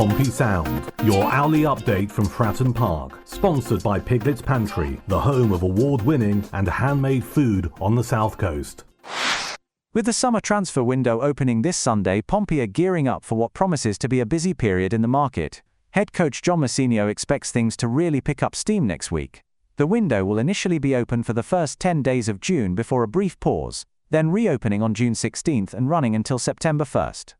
Pompey Sound, your hourly update from Fratton Park, sponsored by Piglet's Pantry, the home of award-winning and handmade food on the South Coast. With the summer transfer window opening this Sunday, Pompey are gearing up for what promises to be a busy period in the market. Head coach John Mousinho expects things to really pick up steam next week. The window will initially be open for the first 10 days of June before a brief pause, then reopening on June 16th and running until September 1st.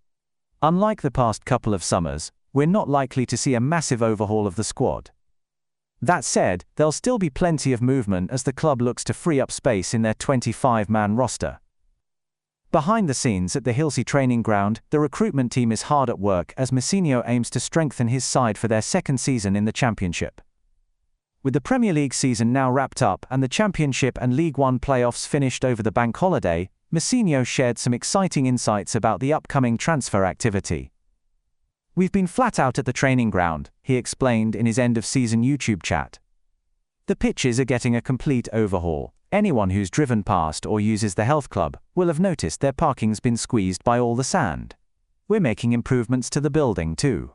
Unlike the past couple of summers, we're not likely to see a massive overhaul of the squad. That said, there'll still be plenty of movement as the club looks to free up space in their 25-man roster. Behind the scenes at the Hillsey training ground, the recruitment team is hard at work as Mousinho aims to strengthen his side for their second season in the Championship. With the Premier League season now wrapped up and the Championship and League One playoffs finished over the bank holiday, Mousinho shared some exciting insights about the upcoming transfer activity. "We've been flat out at the training ground," he explained in his end-of-season YouTube chat. "The pitches are getting a complete overhaul. Anyone who's driven past or uses the health club will have noticed their parking's been squeezed by all the sand. We're making improvements to the building too.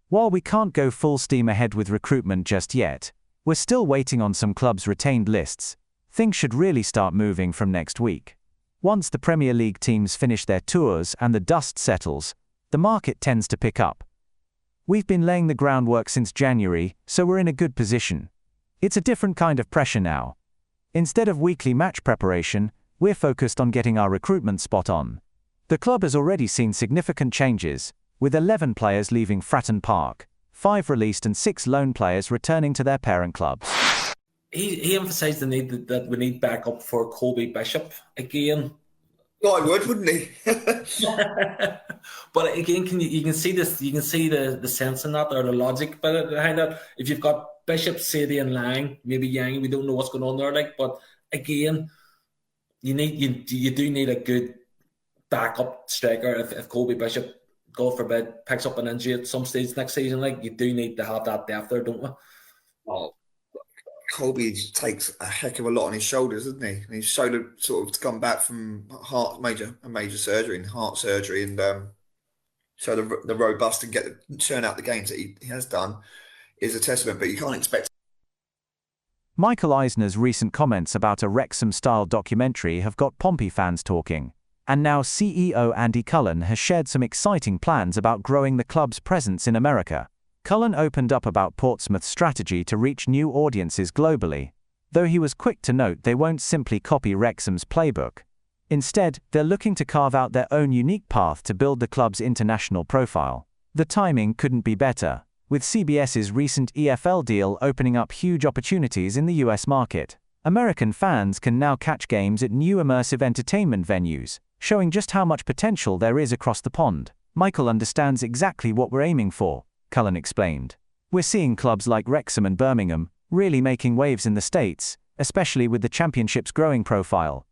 While we can't go full steam ahead with recruitment just yet, we're still waiting on some clubs' retained lists. Things should really start moving from next week. Once the Premier League teams finish their tours and the dust settles, the market tends to pick up. We've been laying the groundwork since January, so we're in a good position. It's a different kind of pressure now. Instead of weekly match preparation, we're focused on getting our recruitment spot on." The club has already seen significant changes, with 11 players leaving Fratton Park, 5 released and 6 loan players returning to their parent clubs. He emphasised the need that we need backup for Colby Bishop again. I would, wouldn't he? But again, you can see this. You can see the sense in that, or the logic behind that. If you've got Bishop, Sadie, and Lang, maybe Yang, we don't know what's going on there. But again, you do need a good backup striker. If Colby Bishop, God forbid, picks up an injury at some stage next season, you do need to have that depth there, don't we? Oh, Colby takes a heck of a lot on his shoulders, doesn't he? And he's showed to come back from major surgery and heart surgery, and show the robust and turn out the games that he has done is a testament. But you can't expect. Michael Eisner's recent comments about a Wrexham-style documentary have got Pompey fans talking, and now CEO Andy Cullen has shared some exciting plans about growing the club's presence in America. Cullen opened up about Portsmouth's strategy to reach new audiences globally, though he was quick to note they won't simply copy Wrexham's playbook. Instead, they're looking to carve out their own unique path to build the club's international profile. The timing couldn't be better, with CBS's recent EFL deal opening up huge opportunities in the US market. American fans can now catch games at new immersive entertainment venues, showing just how much potential there is across the pond. "Michael understands exactly what we're aiming for," Cullen explained. "We're seeing clubs like Wrexham and Birmingham really making waves in the States, especially with the Championship's growing profile.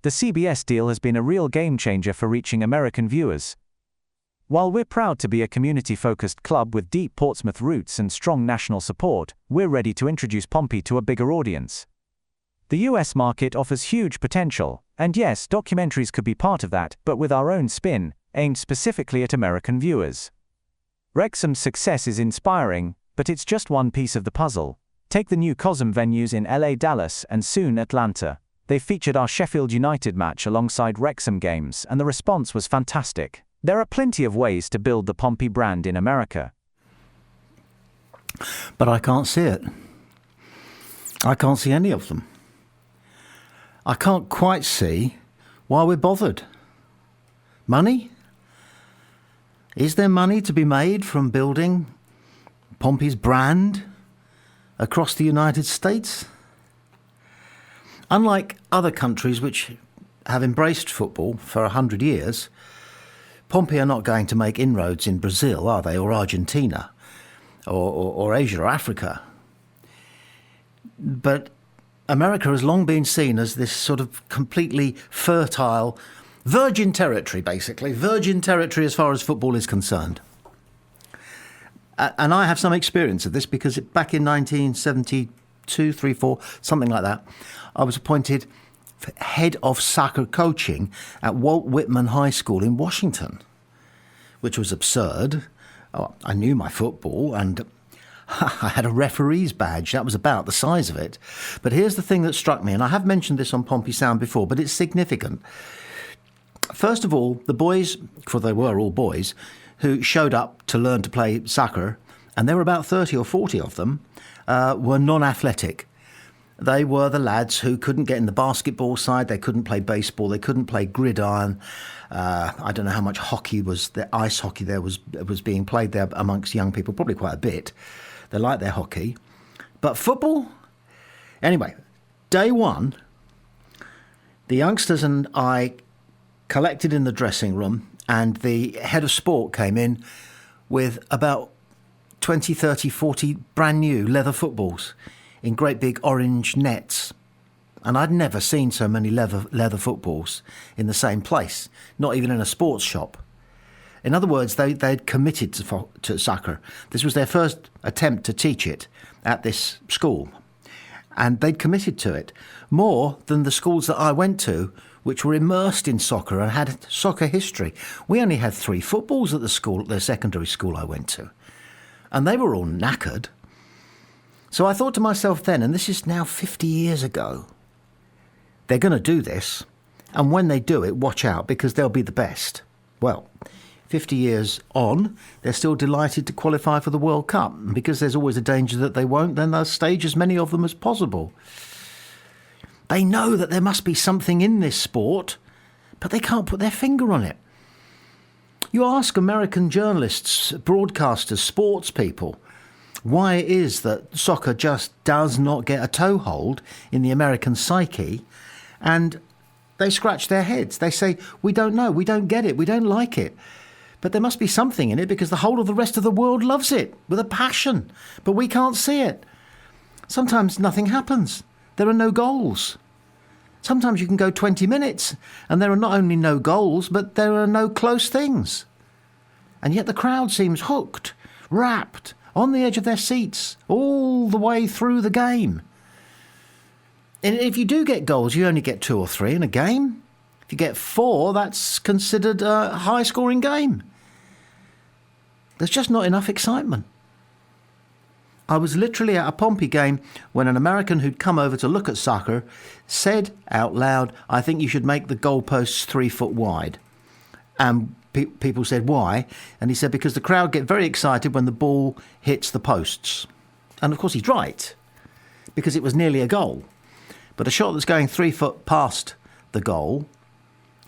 The CBS deal has been a real game-changer for reaching American viewers. While we're proud to be a community-focused club with deep Portsmouth roots and strong national support, we're ready to introduce Pompey to a bigger audience. The US market offers huge potential, and yes, documentaries could be part of that, but with our own spin, aimed specifically at American viewers. Wrexham's success is inspiring, but it's just one piece of the puzzle. Take the new COSM venues in LA, Dallas, and soon Atlanta. They featured our Sheffield United match alongside Wrexham games, and the response was fantastic. There are plenty of ways to build the Pompey brand in America." But I can't see it. I can't see any of them. I can't quite see why we're bothered. Money? Is there money to be made from building Pompey's brand across the United States? Unlike other countries which have embraced football for 100 years, Pompey are not going to make inroads in Brazil, are they, or Argentina, or Asia or Africa. But America has long been seen as this sort of completely fertile, virgin territory, basically. Virgin territory as far as football is concerned. And I have some experience of this because back in 1972, 3, 4, something like that, I was appointed head of soccer coaching at Walt Whitman High School in Washington, which was absurd. I knew my football, and I had a referee's badge. That was about the size of it. But here's the thing that struck me, and I have mentioned this on Pompey Sound before, but it's significant. First of all, the boys, for they were all boys, who showed up to learn to play soccer, and there were about 30 or 40 of them, were non-athletic. They were the lads who couldn't get in the basketball side, they couldn't play baseball, they couldn't play gridiron. I don't know how much hockey was, the ice hockey there was being played there amongst young people, probably quite a bit. They liked their hockey. But football? Anyway, day one, the youngsters and I collected in the dressing room, and the head of sport came in with about 20, 30, 40 brand new leather footballs in great big orange nets. And I'd never seen so many leather footballs in the same place, not even in a sports shop. In other words, they'd committed to soccer. This was their first attempt to teach it at this school. And they'd committed to it more than the schools that I went to, which were immersed in soccer and had soccer history. We only had 3 footballs at the secondary school I went to. And they were all knackered. So I thought to myself then, and this is now 50 years ago, they're going to do this. And when they do it, watch out, because they'll be the best. Well, 50 years on, they're still delighted to qualify for the World Cup. And because there's always a danger that they won't, then they'll stage as many of them as possible. They know that there must be something in this sport, but they can't put their finger on it. You ask American journalists, broadcasters, sports people, why it is that soccer just does not get a toehold in the American psyche, and they scratch their heads. They say, we don't know, we don't get it, we don't like it. But there must be something in it because the whole of the rest of the world loves it with a passion, but we can't see it. Sometimes nothing happens. There are no goals. Sometimes you can go 20 minutes and there are not only no goals, but there are no close things. And yet the crowd seems hooked, rapt, on the edge of their seats, all the way through the game. And if you do get goals, you only get 2 or 3 in a game. If you get 4, that's considered a high-scoring game. There's just not enough excitement. I was literally at a Pompey game when an American who'd come over to look at soccer said out loud, I think you should make the goalposts 3 foot wide. And people said, why? And he said, because the crowd get very excited when the ball hits the posts. And of course he's right, because it was nearly a goal. But a shot that's going 3 foot past the goal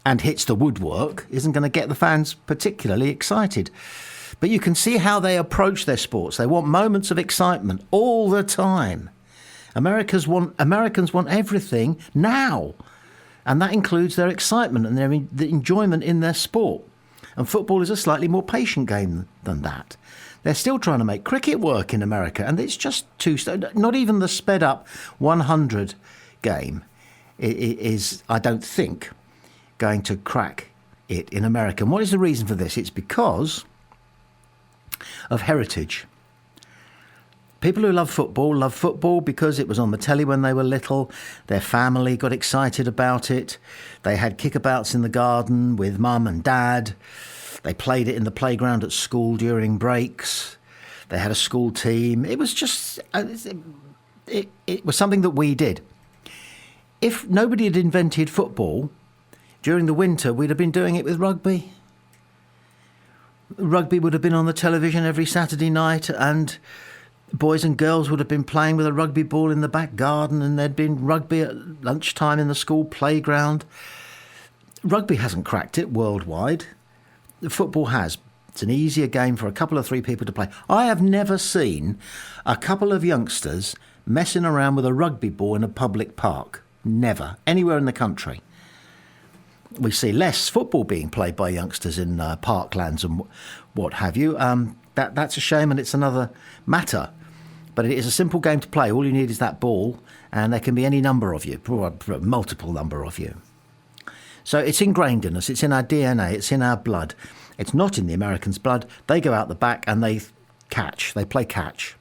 and hits the woodwork isn't going to get the fans particularly excited. But you can see how they approach their sports. They want moments of excitement all the time. Americans want everything now. And that includes their excitement and the enjoyment in their sport. And football is a slightly more patient game than that. They're still trying to make cricket work in America, and it's just too slow. Not even the sped up 100 game is, I don't think, going to crack it in America. And what is the reason for this? It's because of heritage. People who love football because it was on the telly when they were little. Their family got excited about it. They had kickabouts in the garden with mum and dad. They played it in the playground at school during breaks. They had a school team. It was just, it was something that we did. If nobody had invented football, during the winter we'd have been doing it with rugby. Rugby would have been on the television every Saturday night, and boys and girls would have been playing with a rugby ball in the back garden, and there'd been rugby at lunchtime in the school playground. Rugby hasn't cracked it worldwide. Football has. It's an easier game for a couple of 3 people to play. I have never seen a couple of youngsters messing around with a rugby ball in a public park. Never. Anywhere in the country. We see less football being played by youngsters in parklands and what have you. That's a shame, and it's another matter. But it is a simple game to play. All you need is that ball, and there can be any number of you, multiple number of you. So it's ingrained in us. It's in our DNA. It's in our blood. It's not in the Americans' blood. They go out the back and they catch. They play catch.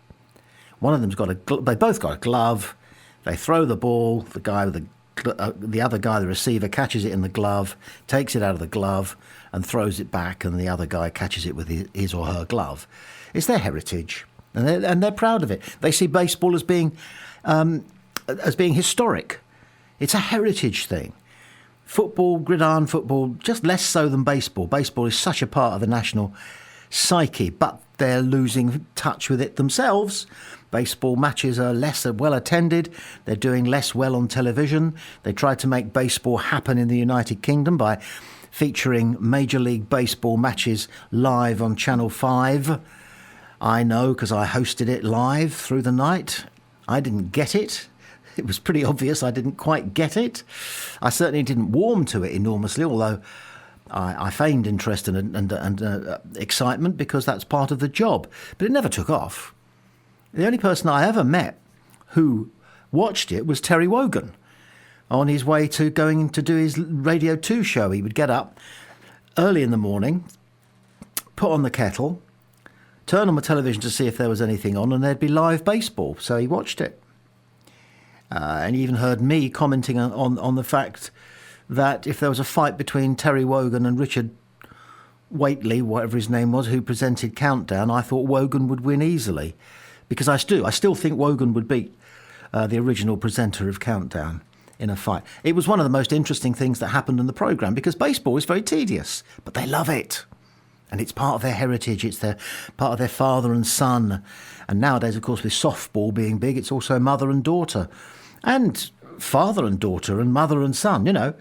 One of them's they both got a glove. They throw the ball. The other guy, the receiver, catches it in the glove, takes it out of the glove, and throws it back and the other guy catches it with his or her glove. It's their heritage, and they're proud of it. They see baseball as being historic. It's a heritage thing. Football, gridiron football, just less so than baseball. Baseball is such a part of the national psyche, but they're losing touch with it themselves. Baseball matches are less well attended. They're doing less well on television. They tried to make baseball happen in the United Kingdom by featuring Major League Baseball matches live on Channel 5. I know, because I hosted it live through the night. I didn't get it. It was pretty obvious I didn't quite get it. I certainly didn't warm to it enormously, although I feigned interest and excitement because that's part of the job. But it never took off. The only person I ever met who watched it was Terry Wogan. On his way to going to do his Radio 2 show, he would get up early in the morning, put on the kettle, turn on the television to see if there was anything on, and there'd be live baseball. So he watched it. And he even heard me commenting on the fact that if there was a fight between Terry Wogan and Richard Waitley, whatever his name was, who presented Countdown, I thought Wogan would win easily. Because I still think Wogan would beat the original presenter of Countdown in a fight. It was one of the most interesting things that happened in the programme, because baseball is very tedious, but they love it. And it's part of their heritage. It's part of their father and son. And nowadays, of course, with softball being big, it's also mother and daughter. And father and daughter and mother and son, you know.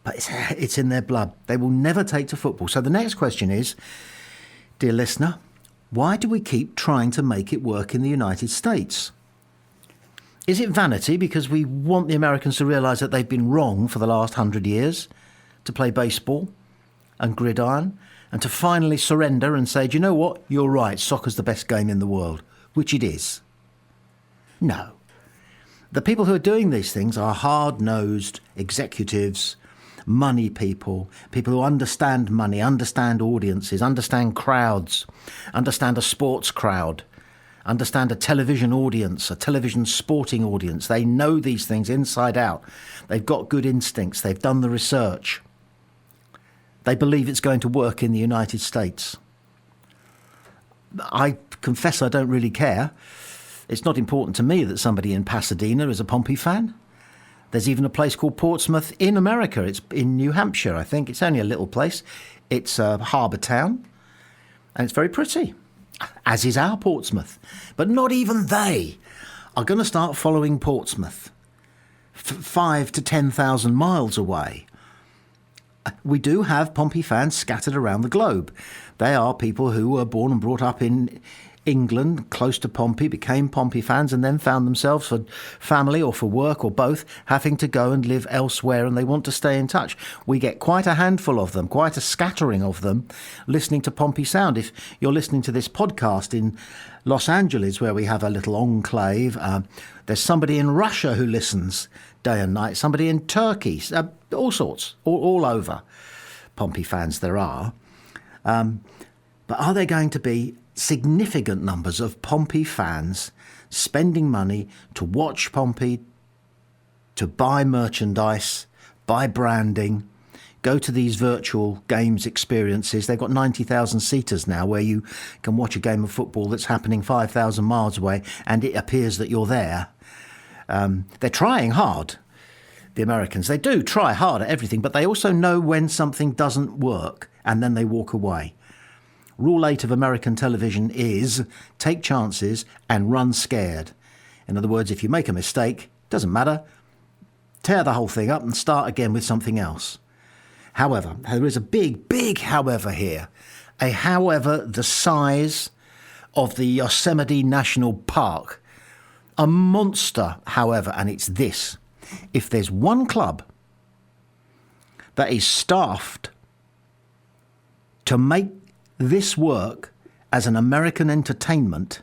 But it's in their blood. They will never take to football. So the next question is, dear listener, why do we keep trying to make it work in the United States? Is it vanity because we want the Americans to realise that they've been wrong for the last 100 years to play baseball and gridiron, and to finally surrender and say, do you know what? You're right, soccer's the best game in the world, which it is. No. The people who are doing these things are hard-nosed executives, money people, people who understand money, understand audiences, understand crowds, understand a sports crowd, understand a television audience, a television sporting audience. They know these things inside out. They've got good instincts. They've done the research. They believe it's going to work in the United States. I confess I don't really care. It's not important to me that somebody in Pasadena is a Pompey fan. There's even a place called Portsmouth in America. It's in New Hampshire, I think. It's only a little place. It's a harbour town, and it's very pretty, as is our Portsmouth. But not even they are going to start following Portsmouth 5 to 10,000 miles away. We do have Pompey fans scattered around the globe. They are people who were born and brought up in England, close to Pompey, became Pompey fans, and then found themselves, for family or for work or both, having to go and live elsewhere, and they want to stay in touch. We get quite a handful of them, quite a scattering of them, listening to Pompey Sound. If you're listening to this podcast in Los Angeles, where we have a little enclave, there's somebody in Russia who listens day and night, somebody in Turkey, all sorts, all over. Pompey fans there are. But are there going to be significant numbers of Pompey fans spending money to watch Pompey, to buy merchandise, buy branding, go to these virtual games experiences? They've got 90,000 seaters now where you can watch a game of football that's happening 5,000 miles away and it appears that you're there. They're trying hard, the Americans. They do try hard at everything, but they also know when something doesn't work and then they walk away. Rule 8 of American television is take chances and run scared. In other words, if you make a mistake, doesn't matter, tear the whole thing up and start again with something else. However, there is a big however here. A however the size of the Yosemite National Park. A monster, however, and it's this. If there's one club that is staffed to make this work as an American entertainment,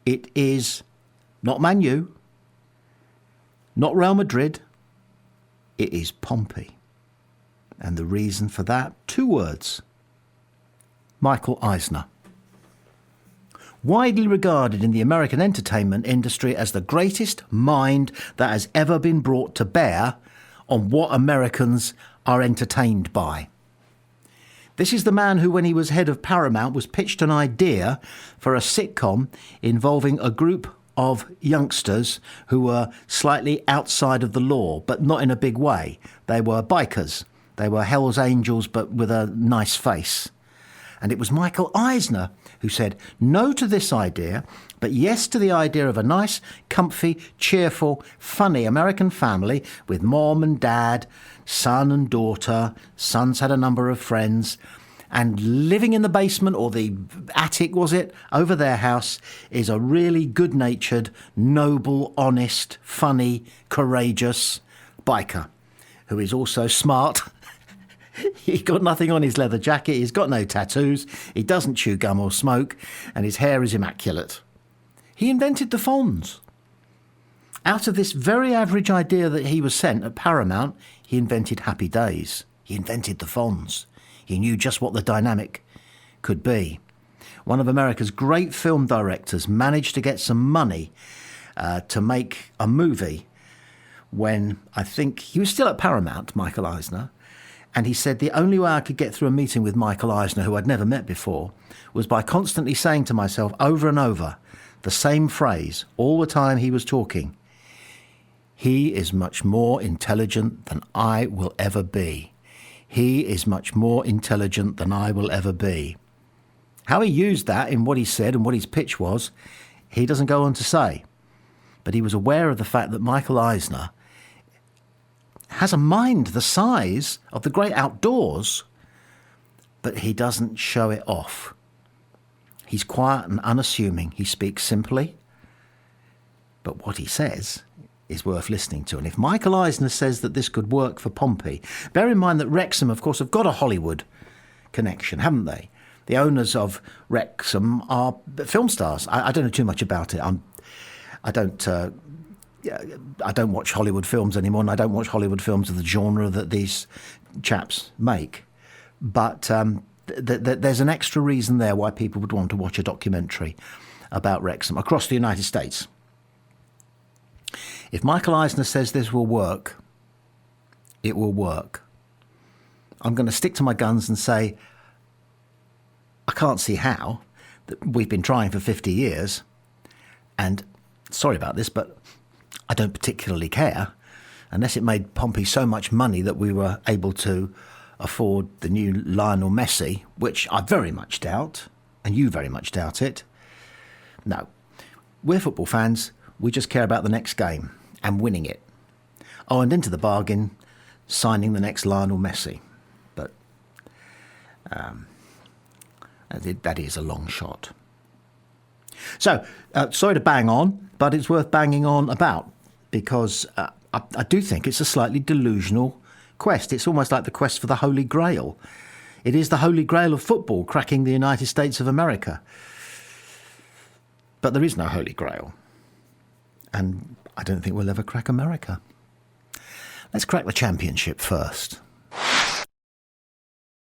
it is not Man U, not Real Madrid, it is Pompey. And the reason for that, 2 words. Michael Eisner. Widely regarded in the American entertainment industry as the greatest mind that has ever been brought to bear on what Americans are entertained by. This is the man who, when he was head of Paramount, was pitched an idea for a sitcom involving a group of youngsters who were slightly outside of the law, but not in a big way. They were bikers. They were Hell's Angels, but with a nice face. And it was Michael Eisner who said no to this idea, but yes to the idea of a nice, comfy, cheerful, funny American family with mom and dad, son and daughter. Son's had a number of friends. And living in the basement, or the attic, was it, over their house, is a really good-natured, noble, honest, funny, courageous biker who is also smart. He's got nothing on his leather jacket, he's got no tattoos, he doesn't chew gum or smoke, and his hair is immaculate. He invented the Fonz. Out of this very average idea that he was sent at Paramount, he invented Happy Days. He invented the Fonz. He knew just what the dynamic could be. One of America's great film directors managed to get some money to make a movie when I think he was still at Paramount, Michael Eisner, and he said the only way I could get through a meeting with Michael Eisner, who I'd never met before, was by constantly saying to myself over and over the same phrase all the time he was talking. He is much more intelligent than I will ever be. He is much more intelligent than I will ever be. How he used that in what he said and what his pitch was, he doesn't go on to say. But he was aware of the fact that Michael Eisner has a mind the size of the great outdoors, but he doesn't show it off. He's quiet and unassuming. He speaks simply, but what he says is worth listening to. And if Michael Eisner says that this could work for Pompey, bear in mind that Wrexham, of course, have got a Hollywood connection, haven't they? The owners of Wrexham are film stars. I don't know too much about it. I don't watch Hollywood films anymore, and I don't watch Hollywood films of the genre that these chaps make. But there's an extra reason there why people would want to watch a documentary about Wrexham across the United States. If Michael Eisner says this will work, it will work. I'm going to stick to my guns and say, I can't see how. We've been trying for 50 years, and sorry about this, but I don't particularly care, unless it made Pompey so much money that we were able to afford the new Lionel Messi, which I very much doubt, and you very much doubt it. No, we're football fans. We just care about the next game and winning it. Oh, and into the bargain, signing the next Lionel Messi. But that is a long shot. So, sorry to bang on, but it's worth banging on about, because I do think it's a slightly delusional quest. It's almost like the quest for the Holy Grail. It is the Holy Grail of football, cracking the United States of America. But there is no Holy Grail. And I don't think we'll ever crack America. Let's crack the championship first.